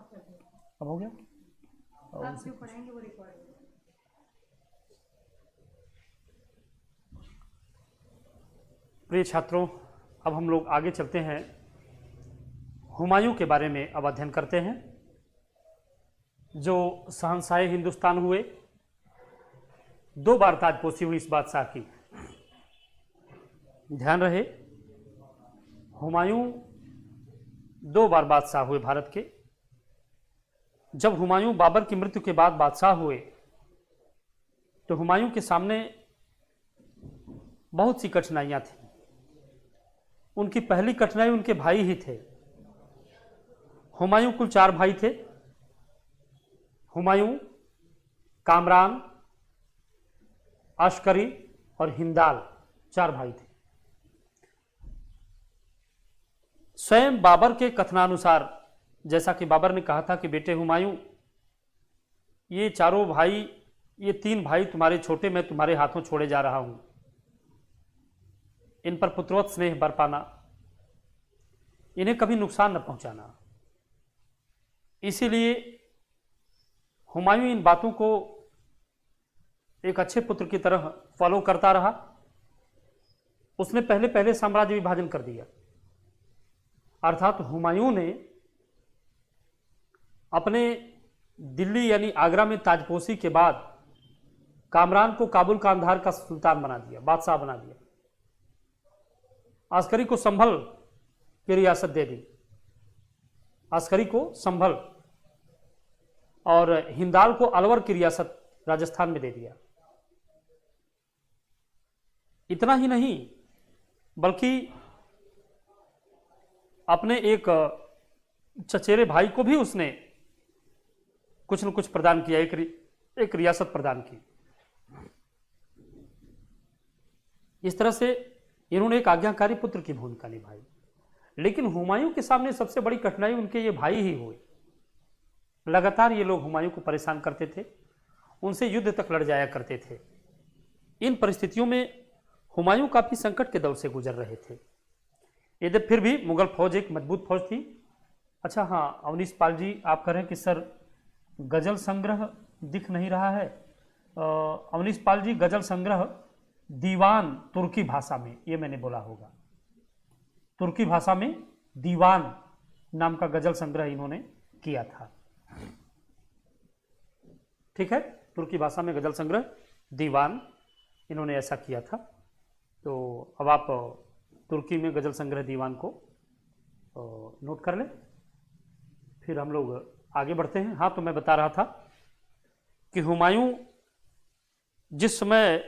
अब हो गया। आप जो पढ़ाएंगे वो रिकॉर्ड होगा। प्रिय छात्रों, अब हम लोग आगे चलते हैं, हुमायूं के बारे में अब अध्ययन करते हैं, जो शहंशाह हिंदुस्तान हुए। 2 बार ताजपोशी हुई इस बादशाह की। ध्यान रहे, हुमायूं 2 बार बादशाह हुए भारत के। जब हुमायूं बाबर की मृत्यु के बाद बादशाह हुए तो हुमायूं के सामने बहुत सी कठिनाइयां थी। उनकी पहली कठिनाई उनके भाई ही थे। हुमायूं कुल 4 भाई थे। हुमायूं, कामरान, अस्करी और हिंदाल, 4 भाई थे। स्वयं बाबर के कथनानुसार, जैसा कि बाबर ने कहा था कि बेटे हुमायूं, ये चारों भाई, ये 3 भाई तुम्हारे छोटे, मैं तुम्हारे हाथों छोड़े जा रहा हूं। इन पर पुत्रवत स्नेह बरपाना, इन्हें कभी नुकसान न पहुंचाना। इसीलिए हुमायूं इन बातों को एक अच्छे पुत्र की तरह फॉलो करता रहा। उसने पहले पहले साम्राज्य विभाजन कर दिया। अर्थात हुमायूं ने अपने दिल्ली यानी आगरा में ताजपोशी के बाद कामरान को काबुल कांधार का सुल्तान बना दिया, बादशाह बना दिया। अस्करी को संभल की रियासत दे दी, अस्करी को संभल, और हिंदाल को अलवर की रियासत राजस्थान में दे दिया। इतना ही नहीं, बल्कि अपने एक चचेरे भाई को भी उसने कुछ न कुछ प्रदान किया, एक रियासत प्रदान की। इस तरह से इन्होंने एक आज्ञाकारी पुत्र की भूमिका निभाई। लेकिन हुमायूं के सामने सबसे बड़ी कठिनाई उनके ये भाई ही हुए। लगातार ये लोग हुमायूं को परेशान करते थे, उनसे युद्ध तक लड़ जाया करते थे। इन परिस्थितियों में हुमायूं काफी संकट के दौर से गुजर रहे थे। यदि फिर भी मुगल फौज एक मजबूत फौज थी। अच्छा हाँ, अवनीश पाल जी आप कह रहे हैं कि सर गजल संग्रह दिख नहीं रहा है। अवनीश पाल जी, गजल संग्रह दीवान तुर्की भाषा में, ये मैंने बोला होगा, तुर्की भाषा में दीवान नाम का गजल संग्रह इन्होंने किया था। ठीक है, तुर्की भाषा में गजल संग्रह दीवान इन्होंने ऐसा किया था। तो अब आप तुर्की में गजल संग्रह दीवान को नोट कर लें, फिर हम लोग आगे बढ़ते हैं। हाँ, तो मैं बता रहा था कि हुमायूं जिस समय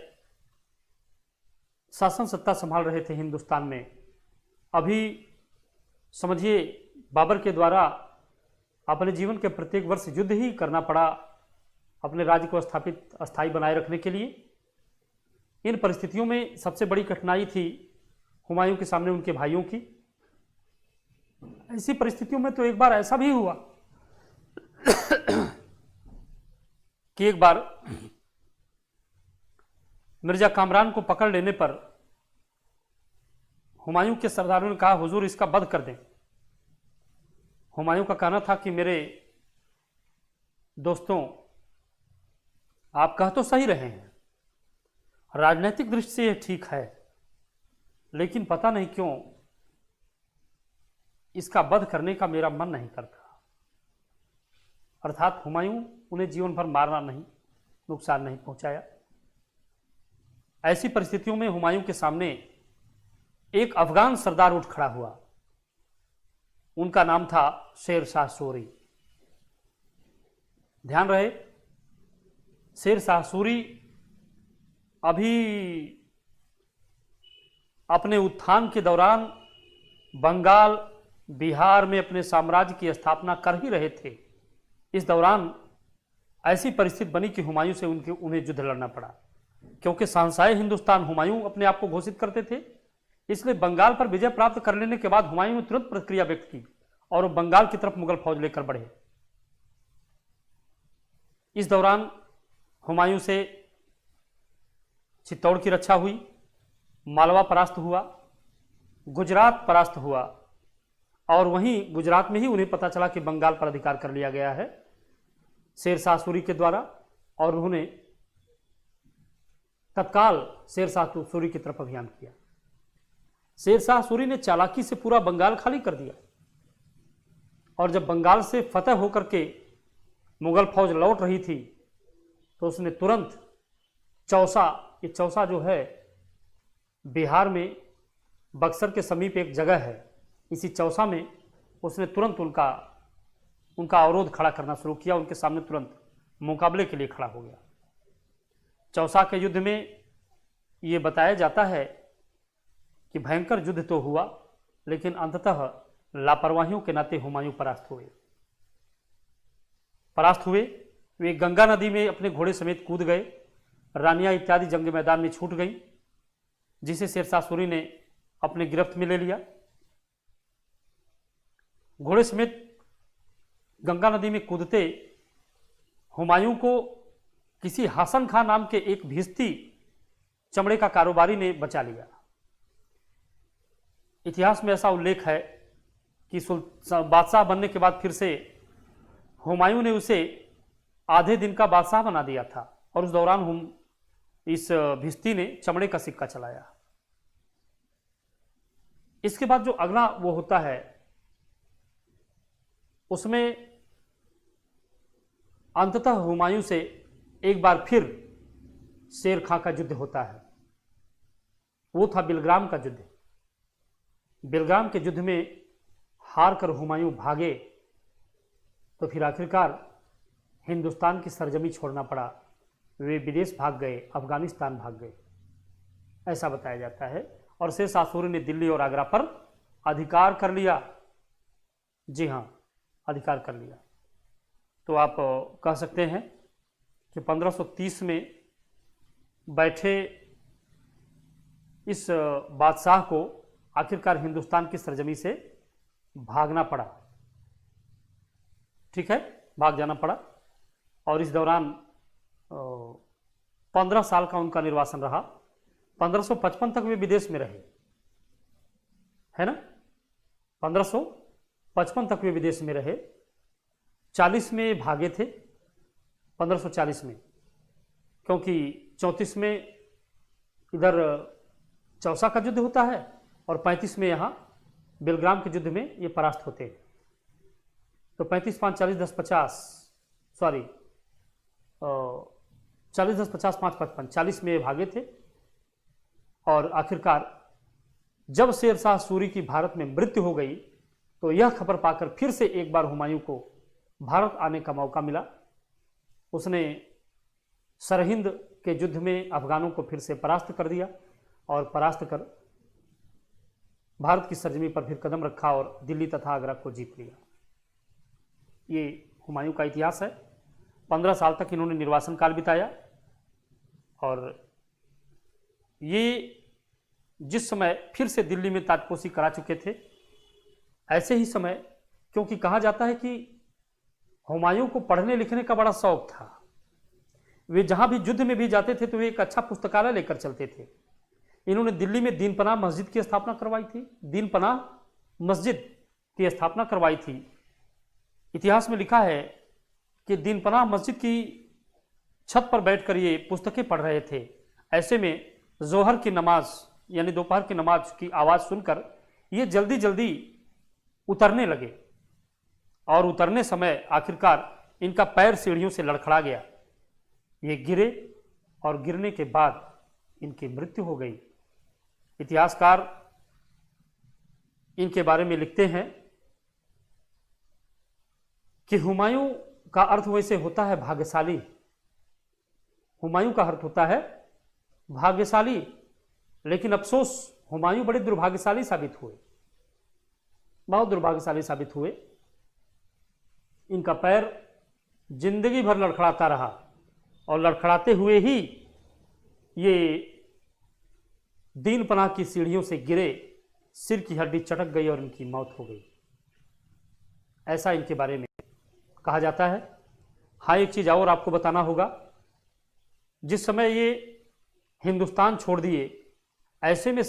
शासन सत्ता संभाल रहे थे हिंदुस्तान में, अभी समझिए बाबर के द्वारा अपने जीवन के प्रत्येक वर्ष युद्ध ही करना पड़ा अपने राज्य को अस्थायी बनाए रखने के लिए। इन परिस्थितियों में सबसे बड़ी कठिनाई थी हुमायूं के सामने उनके भाइयों की। ऐसी परिस्थितियों में तो एक बार ऐसा भी हुआ कि एक बार मिर्जा कामरान को पकड़ लेने पर हुमायूं के सरदारों ने कहा, हुजूर इसका वध कर दें। हुमायूं का कहना था कि मेरे दोस्तों, आप कह तो सही रहे हैं, राजनीतिक दृष्टि से यह ठीक है, लेकिन पता नहीं क्यों इसका वध करने का मेरा मन नहीं करता। अर्थात हुमायूं उन्हें जीवन भर मारना नहीं, नुकसान नहीं पहुंचाया। ऐसी परिस्थितियों में हुमायूं के सामने एक अफगान सरदार उठ खड़ा हुआ। उनका नाम था शेर शाह सूरी। ध्यान रहे, शेर शाह सूरी अभी अपने उत्थान के दौरान बंगाल, बिहार में अपने साम्राज्य की स्थापना कर ही रहे थे। इस दौरान ऐसी परिस्थिति बनी कि हुमायूं से उन्हें युद्ध लड़ना पड़ा, क्योंकि शहंशाह हिंदुस्तान हुमायूं अपने आप को घोषित करते थे। इसलिए बंगाल पर विजय प्राप्त कर लेने के बाद हुमायूं ने तुरंत प्रतिक्रिया व्यक्त की और वो बंगाल की तरफ मुगल फौज लेकर बढ़े। इस दौरान हुमायूं से चित्तौड़ की रक्षा हुई, मालवा परास्त हुआ, गुजरात परास्त हुआ, और वहीं गुजरात में ही उन्हें पता चला कि बंगाल पर अधिकार कर लिया गया है शेर शाह सूरी के द्वारा, और उन्होंने तत्काल शेर शाह सूरी की तरफ अभियान किया। शेर शाह सूरी ने चालाकी से पूरा बंगाल खाली कर दिया, और जब बंगाल से फतह होकर के मुगल फौज लौट रही थी तो उसने तुरंत चौसा, ये चौसा जो है बिहार में बक्सर के समीप एक जगह है, इसी चौसा में उसने तुरंत उनका अवरोध खड़ा करना शुरू किया, उनके सामने तुरंत मुकाबले के लिए खड़ा हो गया। चौसा के युद्ध में ये बताया जाता है कि भयंकर युद्ध तो हुआ, लेकिन अंततः लापरवाहियों के नाते हुमायूं परास्त हुए। वे गंगा नदी में अपने घोड़े समेत कूद गए, रानियां इत्यादि जंग मैदान में छूट गई, जिसे शेर शाह सूरी ने अपने गिरफ्त में ले लिया। घोड़े समेत गंगा नदी में कूदते हुमायूं को किसी हसन खां नाम के एक भिस्ती चमड़े का कारोबारी ने बचा लिया। इतिहास में ऐसा उल्लेख है कि बादशाह बनने के बाद फिर से हुमायूं ने उसे आधे दिन का बादशाह बना दिया था, और उस दौरान इस भिस्ती ने चमड़े का सिक्का चलाया। इसके बाद जो अगला वो होता है उसमें अंततः हुमायूं से एक बार फिर शेर खां का युद्ध होता है। वो था बिलग्राम का युद्ध। बिलग्राम के युद्ध में हार कर हुमायूं भागे तो फिर आखिरकार हिंदुस्तान की सरजमी छोड़ना पड़ा। वे विदेश भाग गए, अफगानिस्तान भाग गए, ऐसा बताया जाता है। और शेर शाह सूरी ने दिल्ली और आगरा पर अधिकार कर लिया। जी हाँ, अधिकार कर लिया। तो आप कह सकते हैं कि 1530 में बैठे इस बादशाह को आखिरकार हिंदुस्तान की सरजमी से भागना पड़ा। ठीक है, भाग जाना पड़ा। और इस दौरान 15 साल का उनका निर्वासन रहा। 1555 तक वे विदेश में रहे, है ना। 1555 तक वे विदेश में रहे। 40 में भागे थे, 1540 में, क्योंकि 34 में इधर चौसा का युद्ध होता है और 35 में यहाँ बिलग्राम के युद्ध में ये परास्त होते हैं। तो 35 5 40 10 50 सॉरी 40 10 50 5 55 40 में ये भागे थे। और आखिरकार जब शेर शाह सूरी की भारत में मृत्यु हो गई तो यह खबर पाकर फिर से एक बार हुमायूं को भारत आने का मौका मिला। उसने सरहिंद के युद्ध में अफगानों को फिर से परास्त कर दिया और परास्त कर भारत की सरजमी पर फिर कदम रखा और दिल्ली तथा आगरा को जीत लिया। ये हुमायूं का इतिहास है। 15 साल तक इन्होंने निर्वासन काल बिताया। और ये जिस समय फिर से दिल्ली में ताजपोशी करा चुके थे, ऐसे ही समय, क्योंकि कहा जाता है कि हुमायूं को पढ़ने लिखने का बड़ा शौक था। वे जहां भी युद्ध में भी जाते थे तो वे एक अच्छा पुस्तकालय लेकर चलते थे। इन्होंने दिल्ली में दीन पनाह मस्जिद की स्थापना करवाई थी। दीन पनाह मस्जिद की स्थापना करवाई थी। इतिहास में लिखा है कि दीन पनाह मस्जिद की छत पर बैठकर ये पुस्तकें पढ़ रहे थे। ऐसे में जोहर की नमाज यानी दोपहर की नमाज की आवाज़ सुनकर ये जल्दी जल्दी उतरने लगे और उतरने समय आखिरकार इनका पैर सीढ़ियों से लड़खड़ा गया। ये गिरे और गिरने के बाद इनकी मृत्यु हो गई। इतिहासकार इनके बारे में लिखते हैं कि हुमायूं का अर्थ वैसे होता है भाग्यशाली। हुमायूं का अर्थ होता है भाग्यशाली, लेकिन अफसोस हुमायूं बड़े दुर्भाग्यशाली साबित हुए, बहुत दुर्भाग्यशाली साबित हुए। इनका पैर जिंदगी भर लड़खड़ाता रहा और लड़खड़ाते हुए ही ये दीन पनाह की सीढ़ियों से गिरे, सिर की हड्डी चटक गई और इनकी मौत हो गई। ऐसा इनके बारे में कहा जाता है। हाँ, एक चीज़ और आपको बताना होगा, जिस समय ये हिंदुस्तान छोड़ दिए, ऐसे में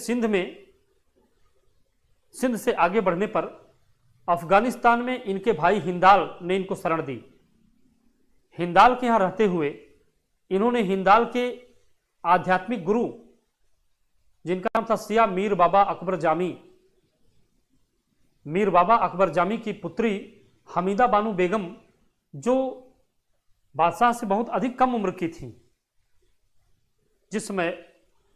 सिंध से आगे बढ़ने पर अफगानिस्तान में इनके भाई हिंदाल ने इनको शरण दी। हिंदाल के यहाँ रहते हुए इन्होंने हिंदाल के आध्यात्मिक गुरु, जिनका नाम था सिया मीर बाबा अकबर जामी, मीर बाबा अकबर जामी की पुत्री हमीदा बानू बेगम, जो बादशाह से बहुत अधिक कम उम्र की थी, जिस समय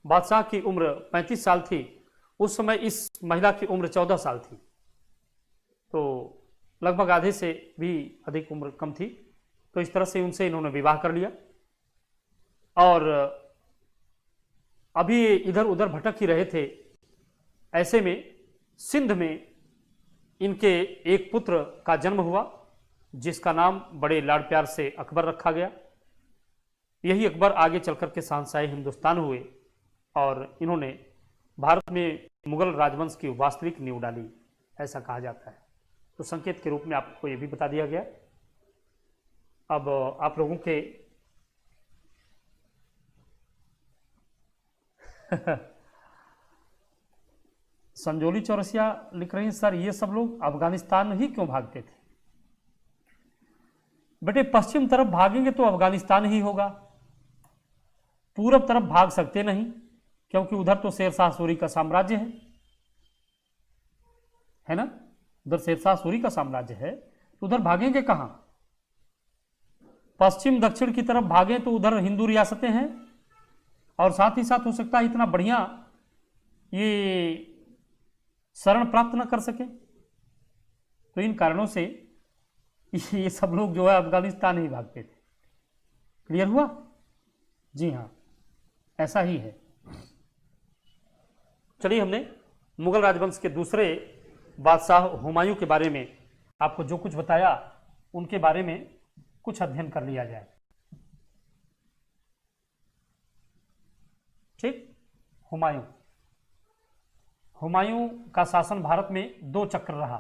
बादशाह की उम्र 35 साल थी, उस समय इस महिला की उम्र 14 साल थी, तो लगभग आधे से भी अधिक उम्र कम थी। तो इस तरह से उनसे इन्होंने विवाह कर लिया और अभी इधर उधर भटक ही रहे थे। ऐसे में सिंध में इनके एक पुत्र का जन्म हुआ, जिसका नाम बड़े लाड प्यार से अकबर रखा गया। यही अकबर आगे चलकर के शहंशाह हिंदुस्तान हुए और इन्होंने भारत में मुगल राजवंश की वास्तविक नींव डाली, ऐसा कहा जाता है। तो संकेत के रूप में आपको यह भी बता दिया गया। अब आप लोगों के संजोली चौरसिया लिख रही हैं, सर ये सब लोग अफगानिस्तान ही क्यों भागते थे? बेटे पश्चिम तरफ भागेंगे तो अफगानिस्तान ही होगा, पूरब तरफ भाग सकते नहीं, क्योंकि उधर तो शेरशाह सूरी का साम्राज्य है ना, उधर शेरशाह सूरी का साम्राज्य है, तो उधर भागेंगे कहां? पश्चिम दक्षिण की तरफ भागें तो उधर हिंदू रियासतें हैं, और साथ ही साथ हो सकता है इतना बढ़िया ये शरण प्राप्त न कर सके। तो इन कारणों से ये सब लोग जो है अफगानिस्तान ही भागते थे। क्लियर हुआ? जी हाँ, ऐसा ही है। चलिए, हमने मुगल राजवंश के दूसरे बादशाह हुमायूं के बारे में आपको जो कुछ बताया, उनके बारे में कुछ अध्ययन कर लिया जाए। ठीक। हुमायूं का शासन भारत में 2 चक्र रहा,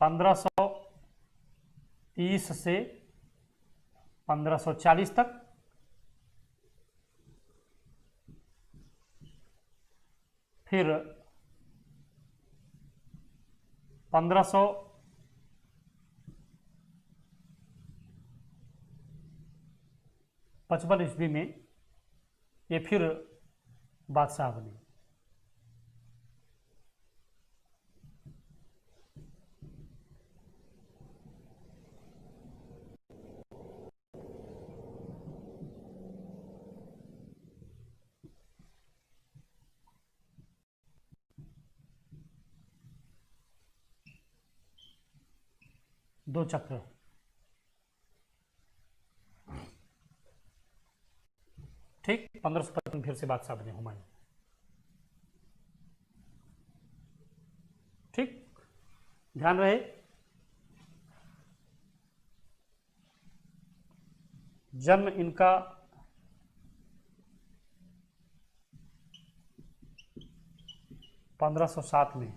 1530 से 1540 तक, फिर 1555 ईस्वी में ये फिर बादशाह बने। दो चक्र। ठीक। 1555 फिर से बादशाह बने हुमायूं। ठीक, ध्यान रहे। जन्म इनका 1507 में,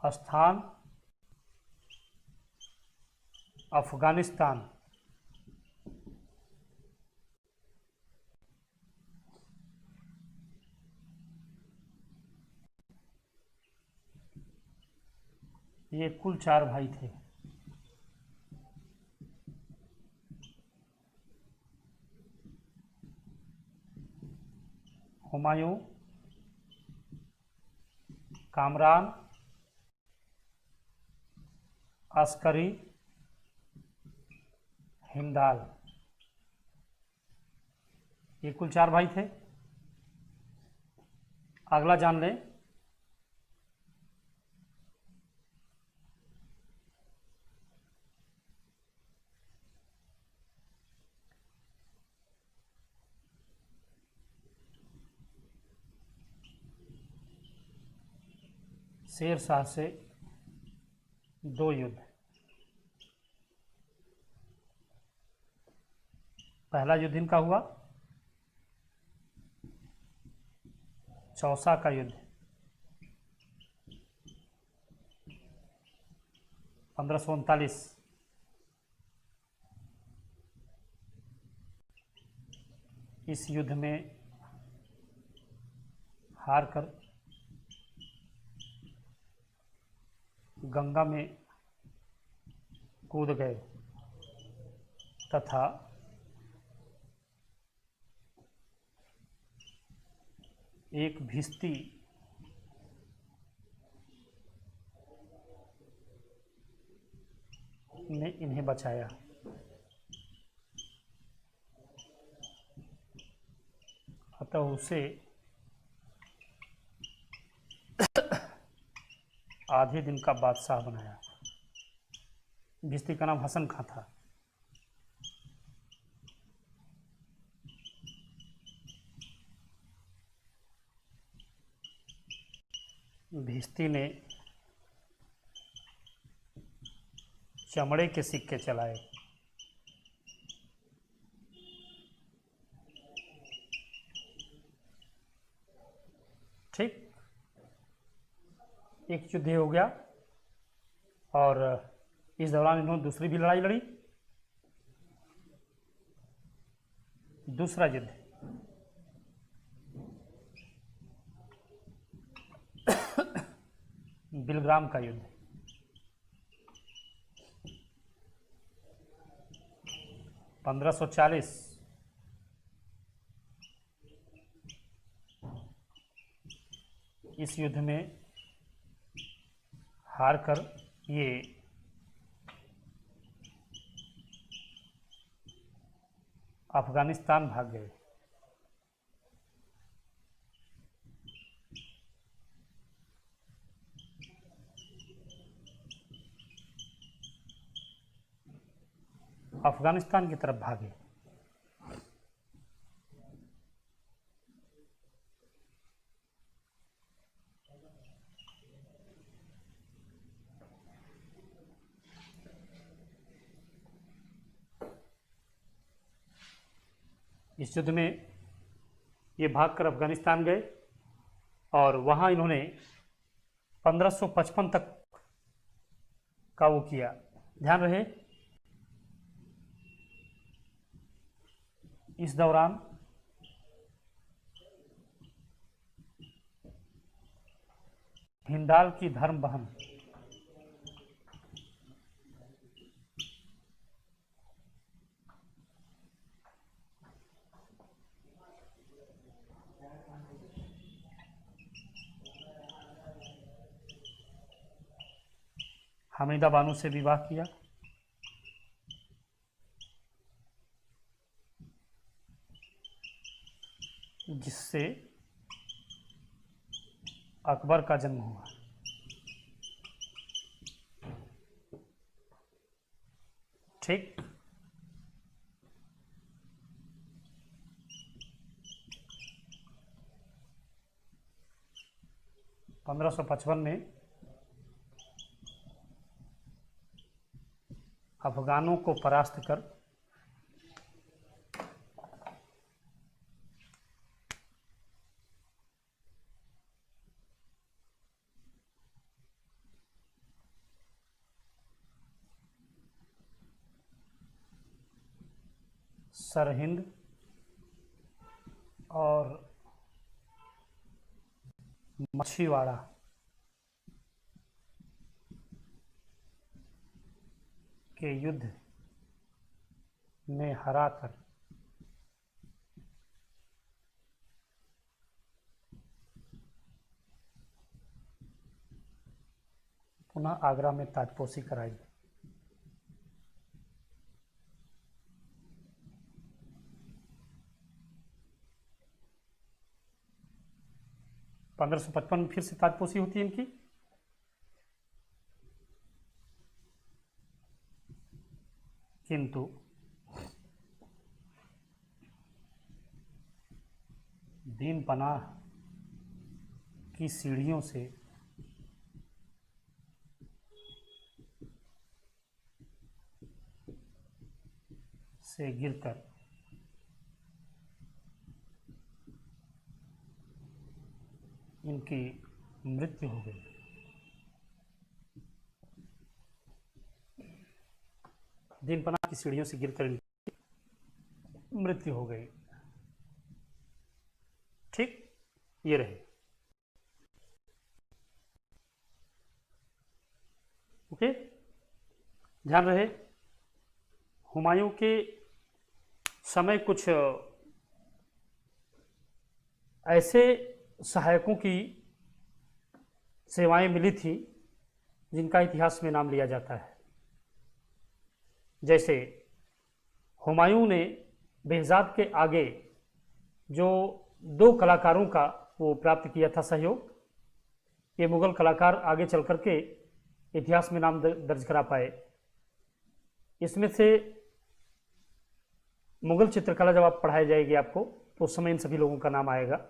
स्थान अफगानिस्तान, ये कुल 4 भाई थे। हुमायूं, कामरान, अस्करी, हिंदाल, ये कुल 4 भाई थे। अगला जान लें, शेरशाह से 2 युद्ध। पहला युद्ध इनका हुआ चौसा का युद्ध, 1539। इस युद्ध में हार कर गंगा में कूद गए तथा एक भिश्ती ने इन्हें बचाया। अतः उसे आधे दिन का बादशाह बनाया। भिश्ती का नाम हसन खां था। भिश्ती ने चमड़े के सिक्के चलाए। ठीक, एक युद्ध हो गया और इस दौरान इन्होंने दूसरी भी लड़ाई लड़ी। दूसरा युद्ध बिलग्राम का युद्ध। (1540) इस युद्ध में हार कर ये अफगानिस्तान भाग गए। अफगानिस्तान की तरफ भागे। इस युद्ध में ये भागकर अफगानिस्तान गए और वहाँ इन्होंने 1555 तक का वो किया। ध्यान रहे, इस दौरान हिंडाल की धर्म बहन हमीदा बानो से विवाह किया। जिससे अकबर का जन्म हुआ। ठीक, पंद्रह सौ पचपन में अफगानों को परास्त कर सरहिंद और मछीवाड़ा के युद्ध में हराकर पुनः आगरा में ताजपोशी कराई। पंद्रह सौ पचपन में फिर से ताजपोशी होती है इनकी। किंतु दीन पनाह की सीढ़ियों से गिरकर इनकी मृत्यु हो गई। दीन पनाह की सीढ़ियों से गिरकर इनकी मृत्यु हो गई। ठीक, ये रहे। ओके, ध्यान रहे हुमायूं के समय कुछ ऐसे सहायकों की सेवाएं मिली थी जिनका इतिहास में नाम लिया जाता है। जैसे हुमायूं ने बेहज़ाद के आगे जो 2 कलाकारों का वो प्राप्त किया था सहयोग, ये मुग़ल कलाकार आगे चल कर के इतिहास में नाम दर्ज करा पाए। इसमें से मुग़ल चित्रकला जब आप पढ़ाई जाएगी आपको तो उस समय इन सभी लोगों का नाम आएगा।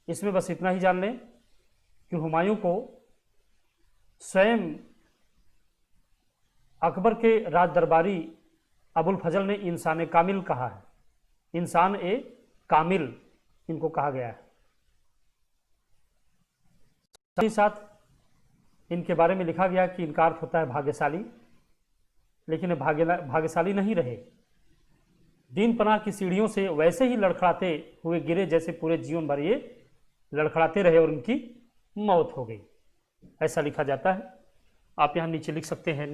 इसमें बस इतना ही जान लें कि हुमायूं को स्वयं अकबर के राज दरबारी अबुल फजल ने इंसान कामिल कहा है। इंसान ए कामिल इनको कहा गया है। साथ ही साथ इनके बारे में लिखा गया कि इनका अर्थ होता है भाग्यशाली, लेकिन भाग्यशाली नहीं रहे। दीन पनाह की सीढ़ियों से वैसे ही लड़खड़ाते हुए गिरे जैसे पूरे जीवन भर ये लड़खड़ाते रहे और उनकी मौत हो गई, ऐसा लिखा जाता है। आप यहाँ नीचे लिख सकते हैं।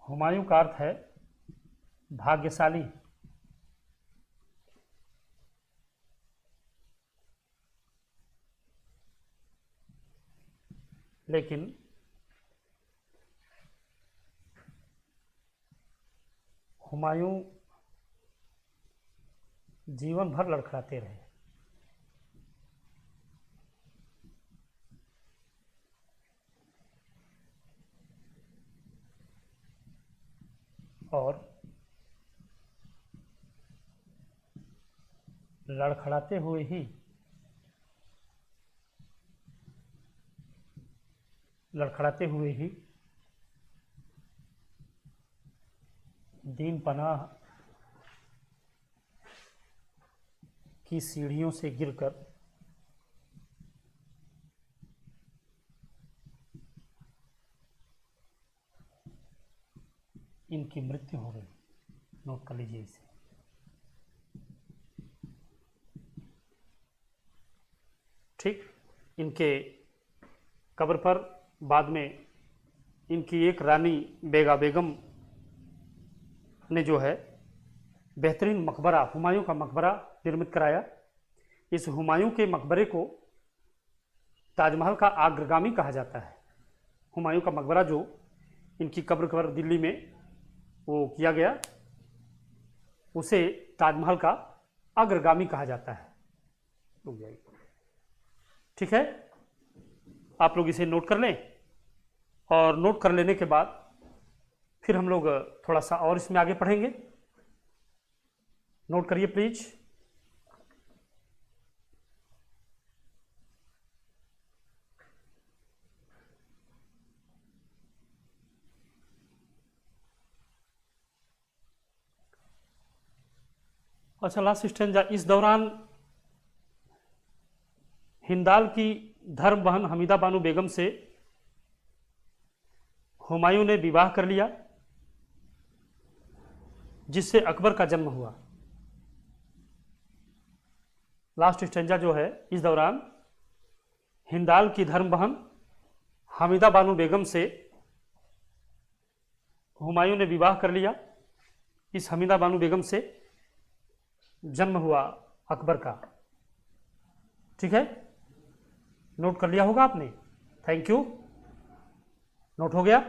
हुमायूं का अर्थ है भाग्यशाली। लेकिन हुमायूं जीवन भर लड़खड़ाते रहे। और लड़खड़ाते हुए ही दीन पनाह की सीढ़ियों से गिरकर इनकी मृत्यु हो गई। नोट कर लीजिए इसे। ठीक, इनके कब्र पर बाद में इनकी एक रानी बेगा बेगम ने जो है बेहतरीन मकबरा, हुमायूं का मकबरा निर्मित कराया। इस हुमायूं के मकबरे को ताजमहल का अग्रगामी कहा जाता है। हुमायूं का मकबरा जो इनकी कब्र पर दिल्ली में वो किया गया, उसे ताजमहल का अग्रगामी कहा जाता है। ठीक है, आप लोग इसे नोट कर लें और नोट कर लेने के बाद फिर हम लोग थोड़ा सा और इसमें आगे पढ़ेंगे। नोट करिए प्लीज। अच्छा, लास्ट स्टेंजा। इस दौरान हिंदाल की धर्म बहन हमीदा बानो बेगम से हुमायूं ने विवाह कर लिया, जिससे अकबर का जन्म हुआ। लास्ट स्टेंजा जो है, इस दौरान हिंदाल की धर्म बहन हमीदा बानो बेगम से हुमायूं ने विवाह कर लिया। इस हमीदा बानो बेगम से जन्म हुआ अकबर का। ठीक है, नोट कर लिया होगा आपने। Thank you. नोट हो गया।